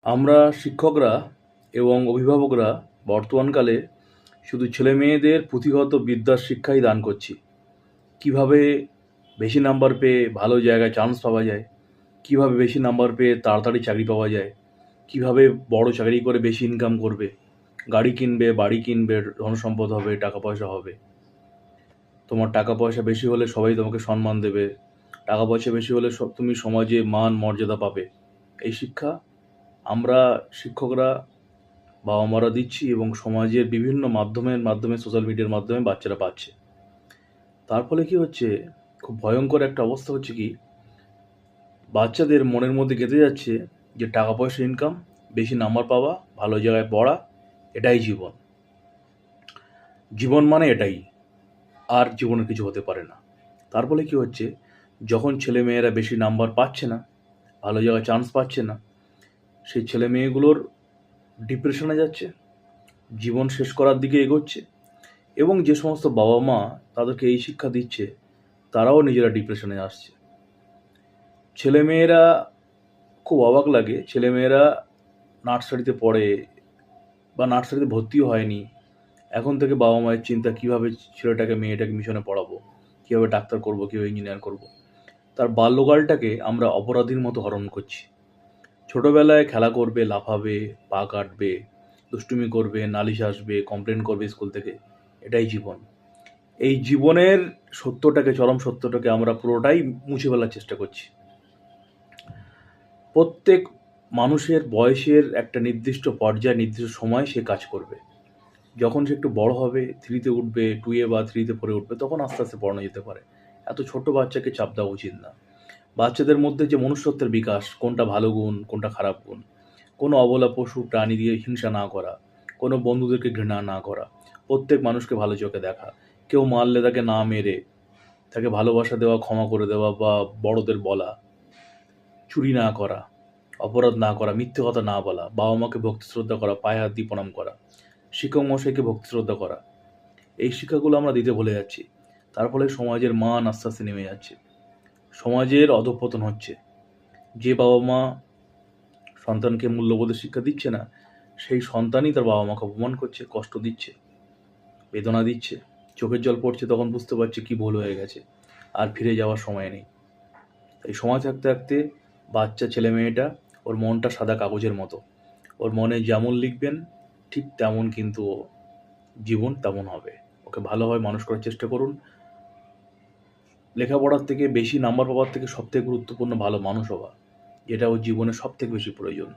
আমরা শিক্ষকরা এবং অভিভাবকরা বর্তমানকালে শুধু ছেলেমেয়েদের পুঁথিগত বিদ্যার শিক্ষাই দান করছি। কিভাবে বেশি নাম্বার পেয়ে ভালো জায়গায় চান্স পাওয়া যায়, কিভাবে বেশি নাম্বার পেয়ে তাড়াতাড়ি চাকরি পাওয়া যায়, কিভাবে বড় চাকরি করে বেশি ইনকাম করবে, গাড়ি কিনবে, বাড়ি কিনবে, ধনসম্পদ হবে, টাকা পয়সা হবে। তোমার টাকা পয়সা বেশি হলে সবাই তোমাকে সম্মান দেবে, টাকা পয়সা বেশি হলে তুমি সমাজে মান মর্যাদা পাবে। এই শিক্ষা আমরা শিক্ষকরা বাবা মারা দিচ্ছি এবং সমাজের বিভিন্ন মাধ্যমে সোশ্যাল মিডিয়ার মাধ্যমে বাচ্চারা পাচ্ছে। তার ফলে কি হচ্ছে, খুব ভয়ঙ্কর একটা অবস্থা হচ্ছে কি, বাচ্চাদের মনের মধ্যে গেঁথে যাচ্ছে যে টাকা পয়সা ইনকাম, বেশি নাম্বার পাওয়া, ভালো জায়গায় পড়া, এটাই জীবন। জীবন মানে এটাই, আর জীবনের কিছু হতে পারে না। তার ফলে কি হচ্ছে, যখন ছেলে মেয়েরা বেশি নাম্বার পাচ্ছে না, ভালো জায়গায় চান্স পাচ্ছে না, সেই ছেলে মেয়েগুলোর ডিপ্রেশনে যাচ্ছে, জীবন শেষ করার দিকে এগোচ্ছে। এবং যে সমস্ত বাবা মা তাদেরকে এই শিক্ষা দিচ্ছে, তারাও নিজেরা ডিপ্রেশনে আসছে। ছেলেমেয়েরা, খুব অবাক লাগে, ছেলেমেয়েরা নার্সারিতে পড়ে বা নার্সারিতে ভর্তিও হয়নি, এখন থেকে বাবা মায়ের চিন্তা কীভাবে ছেলেটাকে মেয়েটাকে মিশনে পড়াবো, কীভাবে ডাক্তার করব, কীভাবে ইঞ্জিনিয়ার করব। তার বাল্যকালটাকে আমরা অপরাধীর মতো হরণ করছি। ছোটোবেলায় খেলা করবে, লাফাবে, পা কাটবে, দুষ্টুমি করবে, নালিশ আসবে, কমপ্লেন করবে স্কুল থেকে, এটাই জীবন। এই জীবনের সত্যটাকে, চরম সত্যটাকে আমরা পুরোটাই মুছে ফেলার চেষ্টা করছি। প্রত্যেক মানুষের বয়সের একটা নির্দিষ্ট পর্যায়ে, নির্দিষ্ট সময় সে কাজ করবে। যখন সে একটু বড় হবে, 3-তে উঠবে, 2-এ বা 3-তে পড়ে উঠবে, তখন আস্তে আস্তে পড়ানো যেতে পারে। এত ছোট বাচ্চাকে চাপ দেওয়া উচিত না। বাচ্চাদের মধ্যে যে মনুষ্যত্বের বিকাশ, কোনটা ভালো গুণ, কোনটা খারাপ গুণ, কোনো অবলা পশু প্রাণী দিয়ে হিংসা না করা, কোনো বন্ধুদেরকে ঘৃণা না করা, প্রত্যেক মানুষকে ভালো চোখে দেখা, কেউ মারলে তাকে না মেরে তাকে ভালোবাসা দেওয়া, ক্ষমা করে দেওয়া বা বড়দের বলা, চুরি না করা, অপরাধ না করা, মিথ্যে কথা না বলা, বাবা মাকে ভক্তি শ্রদ্ধা করা, পায়ে হাত দিয়ে প্রণাম করা, শিক্ষক মশাইকে ভক্তি শ্রদ্ধা করা, এই শিক্ষাগুলো আমরা দিতে ভুলে যাচ্ছি। তার ফলে সমাজের মান আস্তে আস্তে নেমে যাচ্ছে, সমাজের অধঃপতন হচ্ছে। যে বাবা মা সন্তানকে মূল্যবোধের শিক্ষা দিচ্ছে না, সেই সন্তানই তার বাবা মাকে অপমান করছে, কষ্ট দিচ্ছে, বেদনা দিচ্ছে, চোখের জল পড়ছে, তখন বুঝতে পারছে কি ভুল হয়ে গেছে, আর ফিরে যাওয়ার সময় নেই। এই সময় থাকতে থাকতে বাচ্চা ছেলে মেয়েটা, ওর মনটা সাদা কাগজের মতো, ওর মনে যেমন লিখবেন ঠিক তেমন কিন্তু জীবন তেমন হবে। ওকে ভালোভাবে মানুষ করার চেষ্টা করুন। লেখাপড়ার থেকে, বেশি নাম্বার পাওয়ার থেকে সবথেকে গুরুত্বপূর্ণ ভালো মানুষ হওয়া, যেটা ওর জীবনে সবথেকে বেশি প্রয়োজন।